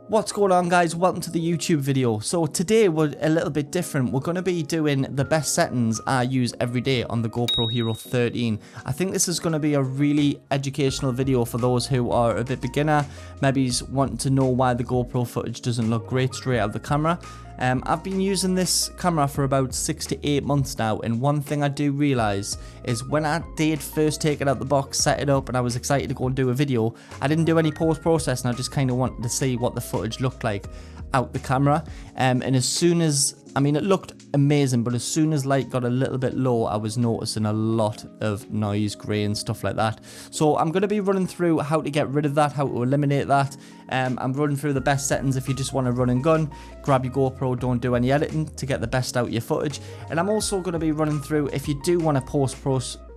What's going on, guys? Welcome to the YouTube video. So today we're a little bit different. We're going to be doing the best settings I use every day on the GoPro Hero 13. I think this is going to be a really educational video for those who are a bit beginner, maybe wanting to know why the GoPro footage doesn't look great straight out of the camera. I've been using this camera for about 6 to 8 months now, and one thing I do realise is when I did first take it out the box, set it up, and I was excited to go and do a video, I didn't do any post-processing. I just kind of wanted to see what the footage looked like out the camera, and as soon as, I mean, it looked amazing, but as soon as light got a little bit low, I was noticing a lot of noise, grain, stuff like that. So I'm going to be running through how to get rid of that, how to eliminate that. I'm running through the best settings if you just want to run and gun. Grab your GoPro, don't do any editing to get the best out of your footage. And I'm also going to be running through, if you do want to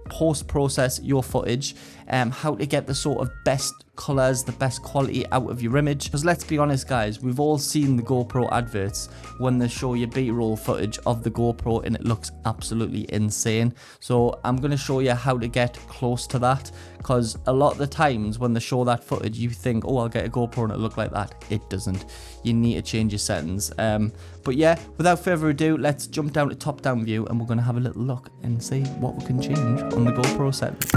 post-process your footage, how to get the sort of best colors, the best quality out of your image. Because let's be honest, guys, we've all seen the GoPro adverts when they show you B-roll footage of the GoPro and it looks absolutely insane. So I'm going to show you how to get close to that, because a lot of the times when they show that footage, you think, oh, I'll get a GoPro and it'll look like that. It doesn't. You need to change your settings. But yeah, without further ado, let's jump down to top-down view and we're going to have a little look and see what we can change on the GoPro settings.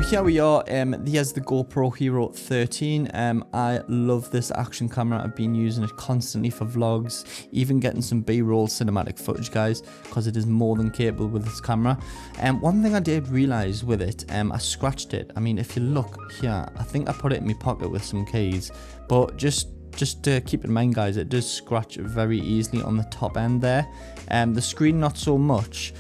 Here we are, here's the GoPro Hero 13. I love this action camera. I've been using it constantly for vlogs, even getting some B-roll cinematic footage, guys, because it is more than capable with this camera. One thing I did realize with it, I scratched it. I mean, if you look here, I think I put it in my pocket with some keys, but just to keep in mind, guys, it does scratch very easily on the top end there. The screen not so much,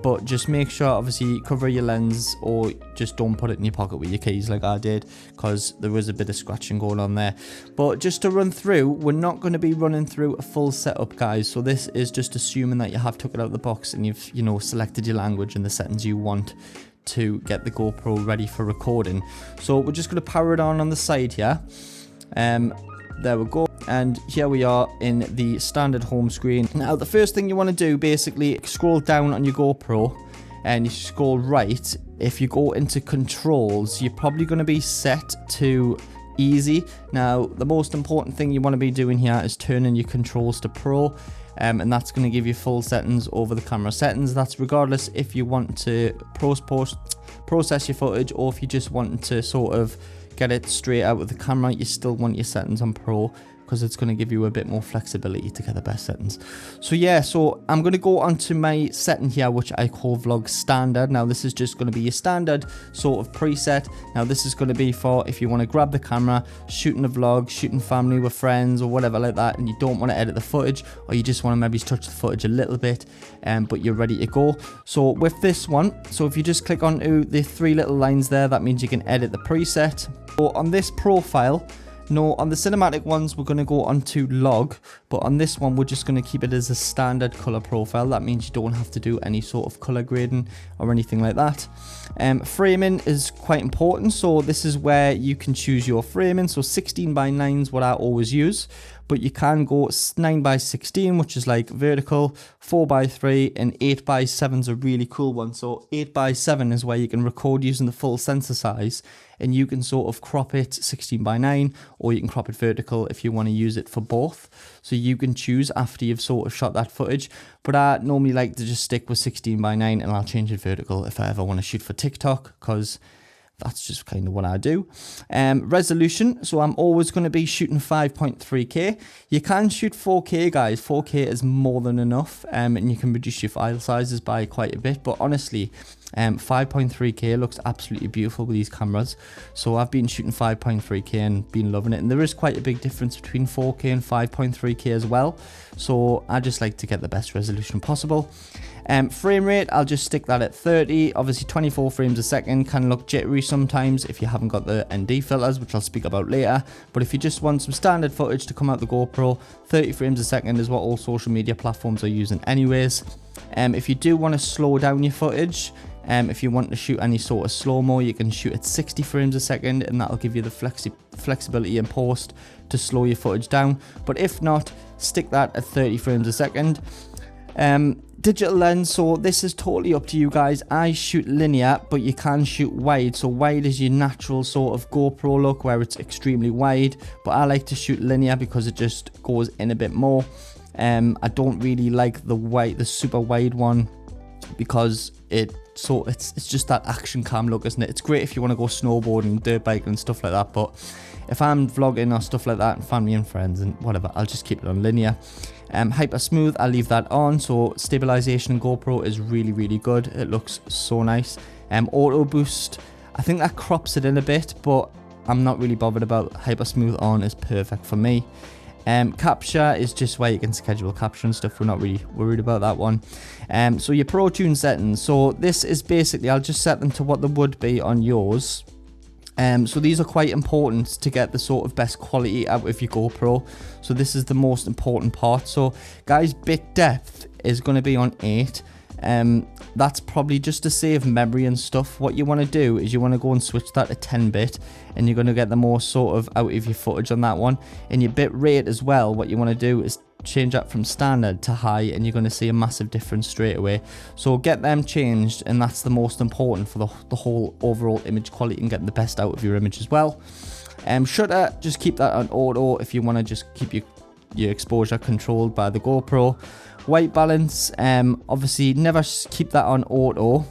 but just make sure, obviously, cover your lens or just don't put it in your pocket with your keys like I did, because there was a bit of scratching going on there. But just to run through, we're not going to be running through a full setup, guys, so this is just assuming that you have took it out of the box and you've, you know, selected your language and the settings you want to get the GoPro ready for recording. So we're just going to power it on the side here. There we go, and here we are in the standard home screen. Now the first thing you want to do, basically, scroll down on your GoPro and you scroll right. If you go into controls, you're probably going to be set to easy. Now the most important thing you want to be doing here is turning your controls to pro, and that's going to give you full settings over the camera settings. That's regardless if you want to process your footage or if you just want to sort of get it straight out of the camera. You still want your settings on pro, because it's going to give you a bit more flexibility to get the best settings. So yeah, so I'm going to go onto my setting here, which I call vlog standard. Now this is just going to be your standard sort of preset. Now this is going to be for if you want to grab the camera, shooting a vlog, shooting family with friends or whatever like that, and you don't want to edit the footage, or you just want to maybe touch the footage a little bit, but you're ready to go. So with this one, so if you just click onto the three little lines there, that means you can edit the preset. So on this profile, no, on the cinematic ones, we're going to go onto log, but on this one, we're just going to keep it as a standard color profile. That means you don't have to do any sort of color grading or anything like that. Framing is quite important, so this is where you can choose your framing. So 16:9 is what I always use, but you can go 9:16, which is like vertical, 4:3, and 8:7 is a really cool one. So 8:7 is where you can record using the full sensor size, and you can sort of crop it 16:9, or you can crop it vertical if you want to use it for both. So you can choose after you've sort of shot that footage, but I normally like to just stick with 16:9, and I'll change it vertical if I ever want to shoot for TikTok, because that's just kind of what I do. Resolution, so I'm always going to be shooting 5.3K. You can shoot 4K, guys. 4K is more than enough, and you can reduce your file sizes by quite a bit, but honestly, 5.3K looks absolutely beautiful with these cameras. So I've been shooting 5.3K and been loving it, and there is quite a big difference between 4K and 5.3K as well. So I just like to get the best resolution possible. Frame rate, I'll just stick that at 30. Obviously 24 frames a second can look jittery sometimes if you haven't got the ND filters, which I'll speak about later. But if you just want some standard footage to come out the GoPro, 30 frames a second is what all social media platforms are using anyways. If you do want to slow down your footage, if you want to shoot any sort of slow-mo, you can shoot at 60 frames a second, and that'll give you the flexibility in post to slow your footage down. But if not, stick that at 30 frames a second. Digital lens, so this is totally up to you guys. I shoot linear, but you can shoot wide. So wide is your natural sort of GoPro look where it's extremely wide, but I like to shoot linear because it just goes in a bit more. I don't really like the super wide one because it's just that action cam look, isn't it? It's great if you want to go snowboarding, dirt biking and stuff like that, but if I'm vlogging or stuff like that and family and friends and whatever, I'll just keep it on linear. Hyper smooth, I'll leave that on. So stabilization in GoPro is really, really good. It looks so nice. Auto boost, I think that crops it in a bit, but I'm not really bothered about. Hyper smooth on is perfect for me. Capture is just where you can schedule capture and stuff. We're not really worried about that one. So your Pro Tune settings. So this is basically, I'll just set them to what they would be on yours. So these are quite important to get the sort of best quality out of your GoPro. So this is the most important part. So guys, bit depth is going to be on 8. That's probably just to save memory and stuff. What you want to do is you want to go and switch that to 10-bit, and you're going to get the most sort of out of your footage on that one. And your bit rate as well, what you want to do is change that from standard to high, and you're going to see a massive difference straight away. So get them changed, and that's the most important for the whole overall image quality and getting the best out of your image as well. Shutter, just keep that on auto if you want to just keep your exposure controlled by the GoPro. White balance, obviously never keep that on auto.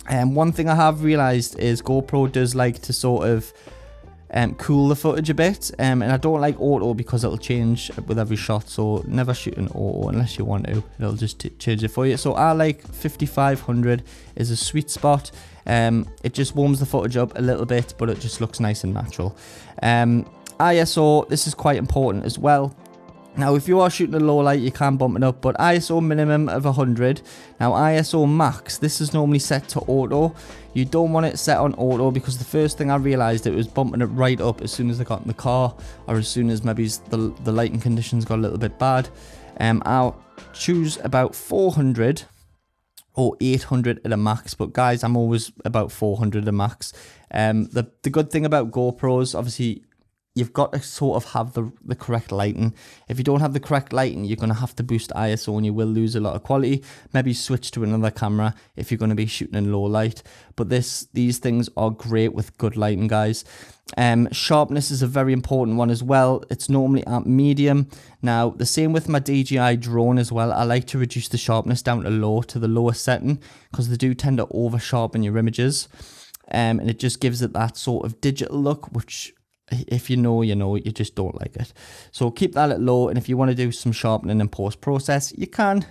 One thing I have realized is GoPro does like to sort of cool the footage a bit, and I don't like auto because it'll change with every shot. So never shoot in auto unless you want to. It'll just change it for you. So I like 5500 is a sweet spot. It just warms the footage up a little bit, but it just looks nice and natural. ISO, this is quite important as well. Now, if you are shooting a low light, you can bump it up, but ISO minimum of 100. Now, ISO max, this is normally set to auto. You don't want it set on auto because the first thing I realized, it was bumping it right up as soon as I got in the car, or as soon as maybe the lighting conditions got a little bit bad. I'll choose about 400 or 800 at a max, but guys, I'm always about 400 at a max. The good thing about GoPros, obviously, you've got to sort of have the correct lighting. If you don't have the correct lighting, you're going to have to boost ISO and you will lose a lot of quality. Maybe switch to another camera if you're going to be shooting in low light. But these things are great with good lighting, guys. Sharpness is a very important one as well. It's normally at medium. Now, the same with my DJI drone as well. I like to reduce the sharpness down to low, to the lowest setting, because they do tend to over sharpen your images. And it just gives it that sort of digital look, which, if you know, you just don't like it. So keep that at low, and if you want to do some sharpening in post-process, you can.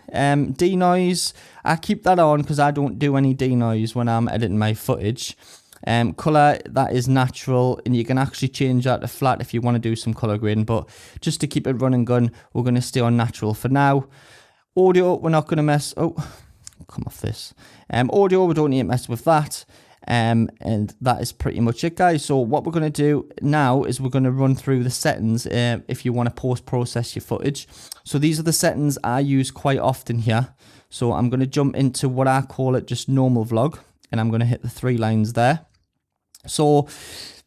Denoise, I keep that on because I don't do any denoise when I'm editing my footage. Color, that is natural, and you can actually change that to flat if you want to do some color grading, but just to keep it running gun, we're going to stay on natural for now. Audio, we're not going to mess, come off this. Audio, we don't need to mess with that. And that is pretty much it, guys. So what we're going to do now is we're going to run through the settings if you want to post-process your footage. So these are the settings I use quite often here. So I'm going to jump into what I call it just normal vlog, and I'm going to hit the 3 lines there. So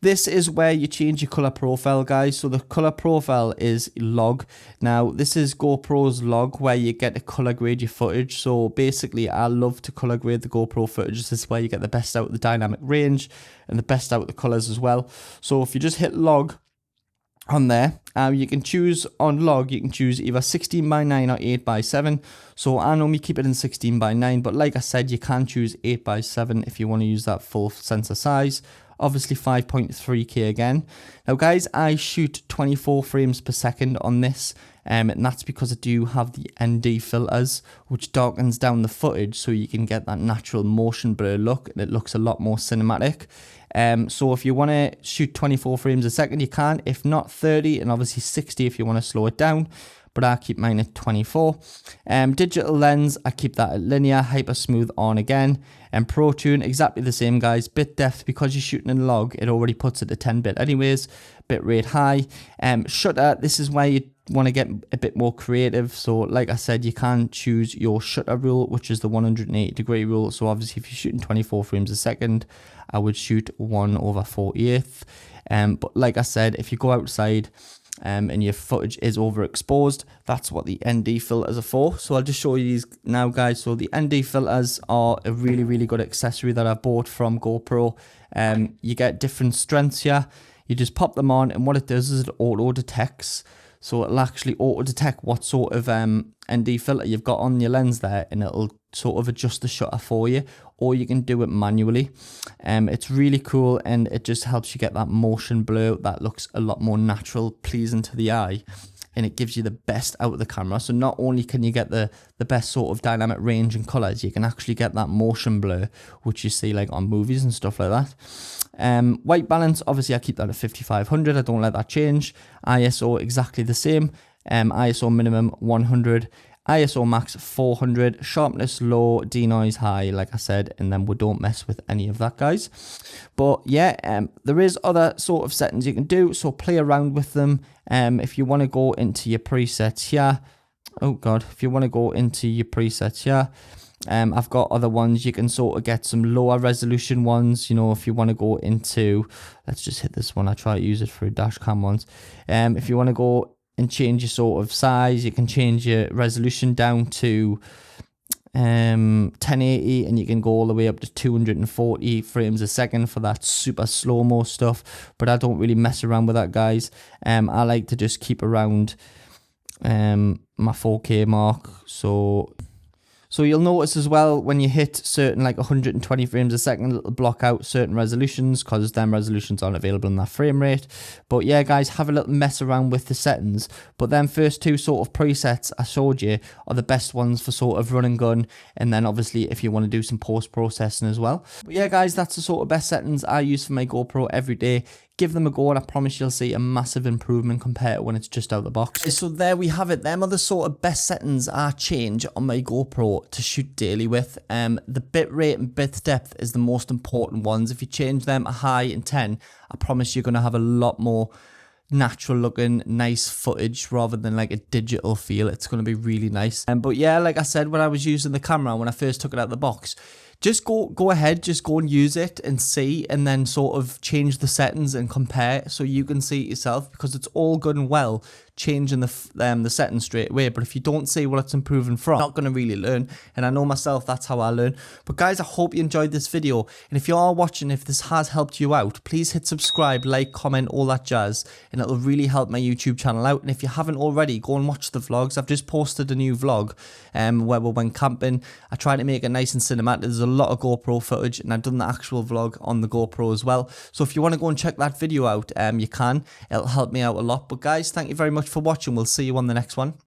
this is where you change your color profile, guys. So the color profile is log. Now, this is GoPro's log where you get to color grade your footage. So basically, I love to color grade the GoPro footage. This is where you get the best out of the dynamic range and the best out of the colors as well. So if you just hit log on there, you can choose on log, you can choose either 16:9 or 8:7. So I normally keep it in 16:9, but like I said, you can choose 8:7 if you want to use that full sensor size. Obviously 5.3K again. Now guys, I shoot 24 frames per second on this, and that's because I do have the ND filters, which darkens down the footage so you can get that natural motion blur look, and it looks a lot more cinematic. So if you want to shoot 24 frames a second, you can. If not, 30, and obviously 60 if you want to slow it down. But I keep mine at 24. Digital lens, I keep that at linear. Hyper smooth on again. And Pro Tune, exactly the same, guys. Bit depth, because you're shooting in log, it already puts it to 10-bit anyways. Bit rate high. Shutter, this is where you want to get a bit more creative. So like I said, you can choose your shutter rule, which is the 180-degree rule. So obviously if you're shooting 24 frames a second, I would shoot 1/48. But like I said, if you go outside, and your footage is overexposed, that's what the ND filters are for. So I'll just show you these now, guys. So the ND filters are a really good accessory that I bought from GoPro. You get different strengths here. You just pop them on, and what it does is it auto detects. So it'll actually auto detect what sort of ND filter you've got on your lens there, and it'll sort of adjust the shutter for you, or you can do it manually. It's really cool, and it just helps you get that motion blur that looks a lot more natural, pleasing to the eye, and it gives you the best out of the camera. So not only can you get the best sort of dynamic range and colors, you can actually get that motion blur, which you see like on movies and stuff like that. White balance, obviously I keep that at 5500. I don't let that change. ISO exactly the same. ISO minimum 100. ISO max 400, sharpness low, denoise high, like I said, and then we don't mess with any of that, guys. But yeah, there is other sort of settings you can do, so play around with them. If you want to go into your presets here, oh god, if you want to go into your presets here, I've got other ones. You can sort of get some lower resolution ones, you know, if you want to go into, let's just hit this one, I try to use it for dash cam ones. If you want to go and change your sort of size, you can change your resolution down to 1080, and you can go all the way up to 240 frames a second for that super slow-mo stuff, but I don't really mess around with that, guys. I like to just keep around my 4K mark. So you'll notice as well, when you hit certain like 120 frames a second, it'll block out certain resolutions because them resolutions aren't available in that frame rate. But yeah, guys, have a little mess around with the settings. But them first two sort of presets I showed you are the best ones for sort of run and gun. And then obviously if you want to do some post-processing as well. But yeah, guys, that's the sort of best settings I use for my GoPro every day. Give them a go, and I promise you'll see a massive improvement compared to when it's just out of the box. So there we have it. Them are the sort of best settings I change on my GoPro to shoot daily with. The bitrate and bit depth is the most important ones. If you change them a high and 10, I promise you're going to have a lot more natural looking nice footage rather than like a digital feel. It's going to be really nice. But yeah, like I said, when I was using the camera, when I first took it out of the box, just go ahead, just go and use it and see, and then sort of change the settings and compare so you can see it yourself, because it's all good and well changing the settings straight away, but if you don't see what it's improving from, you're not going to really learn. And I know myself, that's how I learn. But guys, I hope you enjoyed this video, and if you are watching, if this has helped you out, please hit subscribe, like, comment, all that jazz, and it'll really help my YouTube channel out. And if you haven't already, go and watch the vlogs. I've just posted a new vlog where we went camping. I tried to make it nice and cinematic. There's a lot of GoPro footage, and I've done the actual vlog on the GoPro as well. So if you want to go and check that video out, you can. It'll help me out a lot. But guys, thank you very much for watching. We'll see you on the next one.